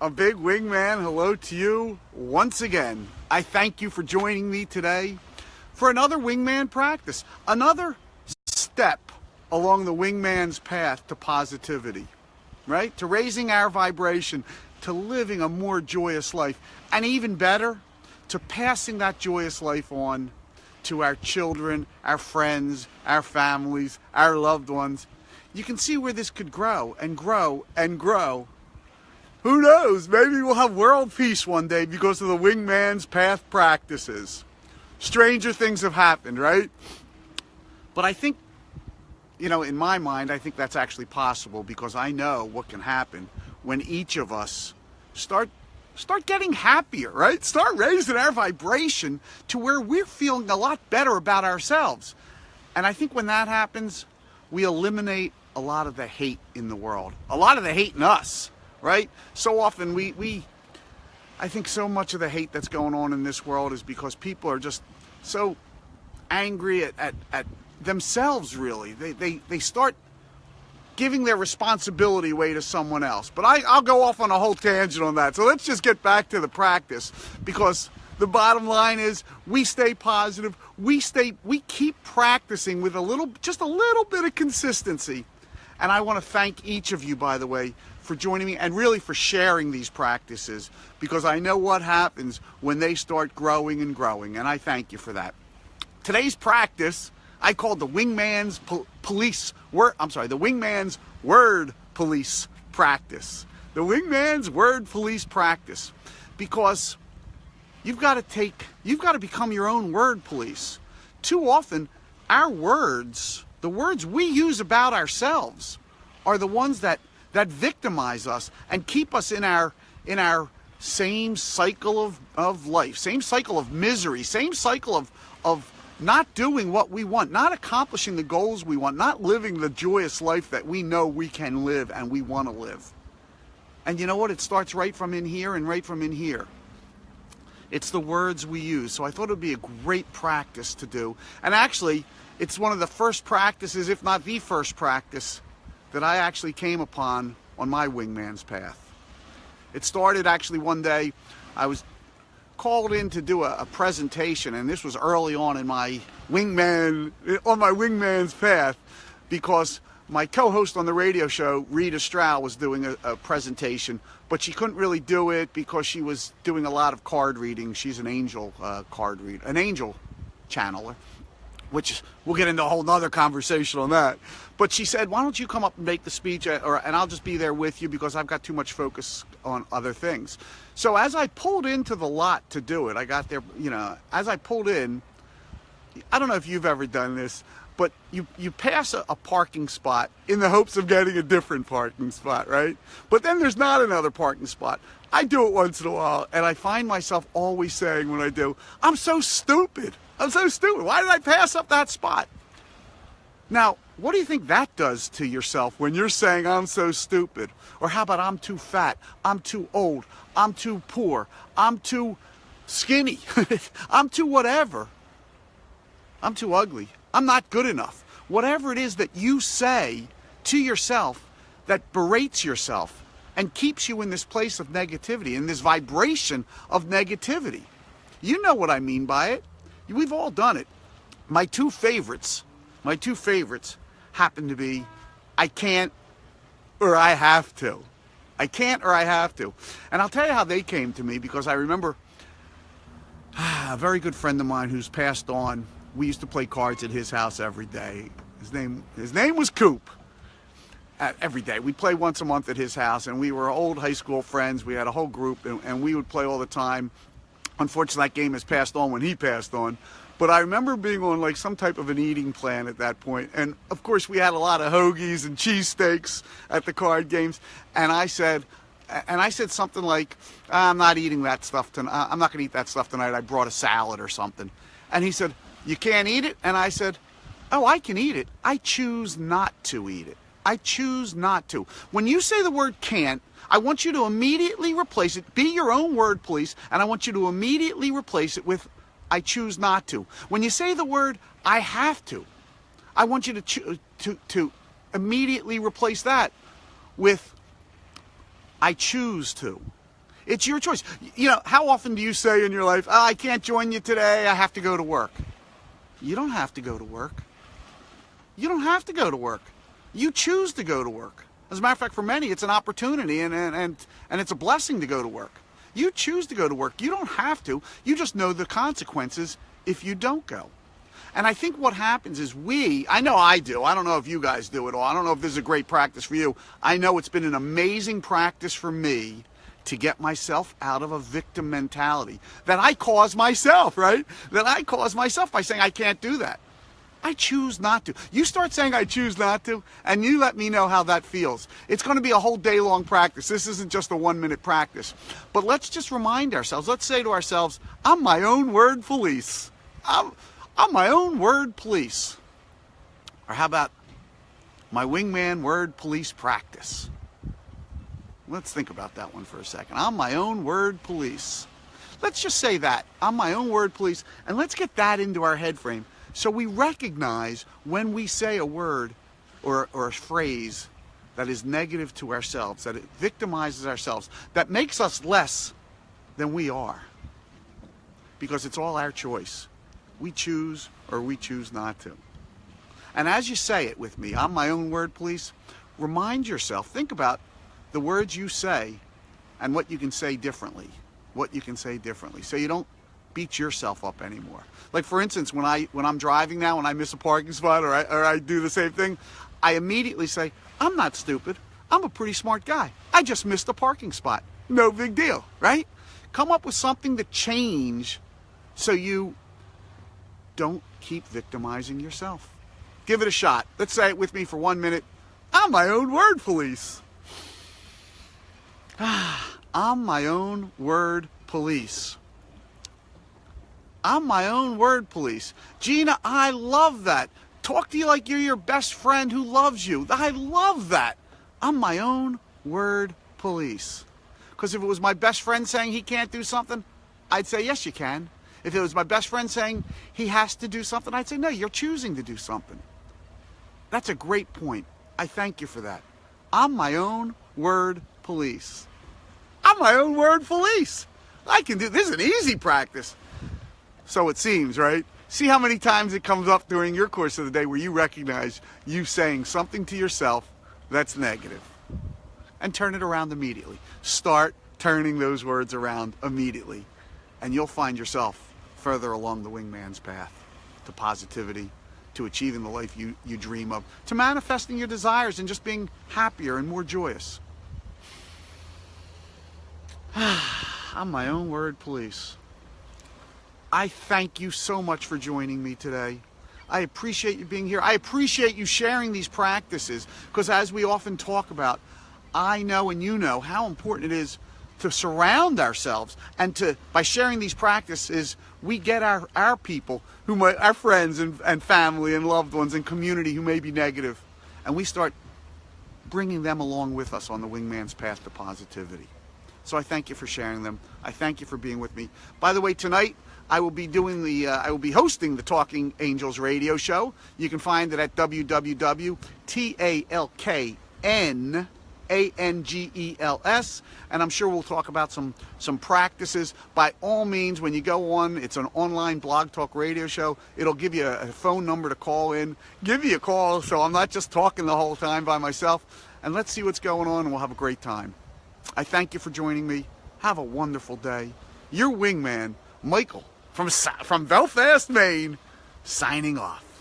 A big Wingman hello to you once again. I thank you for joining me today for another Wingman practice, another step along the Wingman's path to positivity, right? To raising our vibration, to living a more joyous life, and even better, to passing that joyous life on to our children, our friends, our families, our loved ones. You can see where this could grow and grow and grow. Who knows? Maybe we'll have world peace one day because of the Wingman's path practices. Stranger things have happened, right? But I think, in my mind, I think that's actually possible because I know what can happen when each of us start getting happier, right? Start raising our vibration to where we're feeling a lot better about ourselves. And I think when that happens, we eliminate a lot of the hate in the world, a lot of the hate in us. Right? So often I think so much of the hate that's going on in this world is because people are just so angry at themselves, really. They start giving their responsibility away to someone else. But I'll go off on a whole tangent on that. So let's just get back to the practice, because the bottom line is we stay positive. We keep practicing with just a little bit of consistency. And I want to thank each of you, by the way, for joining me and really for sharing these practices, because I know what happens when they start growing and growing, and I thank you for that. Today's practice I called the Wingman's the Wingman's Word Police practice. The Wingman's Word Police practice, because you've got to become your own word police. Too often, our words, the words we use about ourselves, are the ones that victimize us and keep us in our same cycle of life, same cycle of misery, same cycle of not doing what we want, not accomplishing the goals we want, not living the joyous life that we know we can live and we want to live. And you know what? It starts right from in here and right from in here. It's the words we use. So I thought it would be a great practice to do. And actually, it's one of the first practices, if not the first practice, that I actually came upon on my Wingman's path. It started actually one day. I was called in to do a presentation, and this was early on my Wingman's path, because my co-host on the radio show, Rita Stroud, was doing a presentation, but she couldn't really do it because she was doing a lot of card reading. She's an angel card reader, an angel channeler, which we'll get into a whole nother conversation on that. But she said, why don't you come up and make the speech, and I'll just be there with you because I've got too much focus on other things. So as I pulled into the lot to do it, I got there, as I pulled in, I don't know if you've ever done this, but you pass a parking spot in the hopes of getting a different parking spot, right? But then there's not another parking spot. I do it once in a while, and I find myself always saying when I do, I'm so stupid. I'm so stupid. Why did I pass up that spot? Now, what do you think that does to yourself when you're saying I'm so stupid? Or how about I'm too fat, I'm too old, I'm too poor, I'm too skinny, I'm too whatever, I'm too ugly, I'm not good enough. Whatever it is that you say to yourself that berates yourself and keeps you in this place of negativity, in this vibration of negativity. You know what I mean by it. We've all done it. My two favorites happen to be, I can't or I have to. I can't or I have to. And I'll tell you how they came to me, because I remember a very good friend of mine who's passed on. We used to play cards at his house every day. His name was Coop. Every day. We'd play once a month at his house, and we were old high school friends. We had a whole group, and we would play all the time. Unfortunately, that game has passed on when he passed on. But I remember being on like some type of an eating plan at that point. And of course, we had a lot of hoagies and cheesesteaks at the card games. And I said something like, I'm not eating that stuff tonight. I'm not going to eat that stuff tonight. I brought a salad or something. And he said, you can't eat it? And I said, oh, I can eat it. I choose not to eat it. I choose not to. When you say the word can't, I want you to immediately replace it. Be your own word police, and I want you to immediately replace it with I choose not to. When you say the word I have to, I want you to immediately replace that with I choose to. It's your choice. You know, how often do you say in your life, oh, I can't join you today, I have to go to work? You don't have to go to work. You don't have to go to work. You choose to go to work. As a matter of fact, for many, it's an opportunity and it's a blessing to go to work. You choose to go to work. You don't have to. You just know the consequences if you don't go. And I think what happens is I know I do. I don't know if you guys do it all. I don't know if this is a great practice for you. I know it's been an amazing practice for me to get myself out of a victim mentality that I cause myself, right? That I cause myself by saying I can't do that. I choose not to. You start saying I choose not to, and you let me know how that feels. It's going to be a whole day-long practice. This isn't just a 1-minute practice. But let's just remind ourselves. Let's say to ourselves, I'm my own word police. I'm my own word police. Or how about my wingman word police practice? Let's think about that one for a second. I'm my own word police. Let's just say that. I'm my own word police. And let's get that into our head frame. So we recognize when we say a word or a phrase that is negative to ourselves, that it victimizes ourselves, that makes us less than we are. Because it's all our choice. We choose or we choose not to. And as you say it with me, I'm my own word police, remind yourself, think about the words you say and what you can say differently. What you can say differently. So you don't beat yourself up anymore. Like for instance, when I'm driving now and I miss a parking spot or I do the same thing, I immediately say, I'm not stupid. I'm a pretty smart guy. I just missed a parking spot. No big deal, right? Come up with something to change so you don't keep victimizing yourself. Give it a shot. Let's say it with me for 1 minute. I'm my own word police. I'm my own word police. I'm my own word police. Gina, I love that. Talk to you like you're your best friend who loves you. I love that. I'm my own word police. Because if it was my best friend saying he can't do something, I'd say, yes, you can. If it was my best friend saying he has to do something, I'd say, no, you're choosing to do something. That's a great point. I thank you for that. I'm my own word police. I'm my own word police. I can do this. Is an easy practice. So it seems, right? See how many times it comes up during your course of the day where you recognize you saying something to yourself that's negative. And turn it around immediately. Start turning those words around immediately. And you'll find yourself further along the wingman's path to positivity, to achieving the life you dream of, to manifesting your desires and just being happier and more joyous. I'm my own word police. I thank you so much for joining me today. I appreciate you being here. I appreciate you sharing these practices because as we often talk about, I know and you know how important it is to surround ourselves and by sharing these practices, we get our people, our friends and family and loved ones and community who may be negative, and we start bringing them along with us on the wingman's path to positivity. So I thank you for sharing them. I thank you for being with me. By the way, tonight, I will be hosting the Talking Angels radio show. You can find it at www.talknangels, and I'm sure we'll talk about some practices. By all means, when you go on, it's an online blog talk radio show. It'll give you a phone number to call in. Give me a call so I'm not just talking the whole time by myself. And let's see what's going on, and we'll have a great time. I thank you for joining me. Have a wonderful day. Your wingman, Michael, from Belfast, Maine, signing off.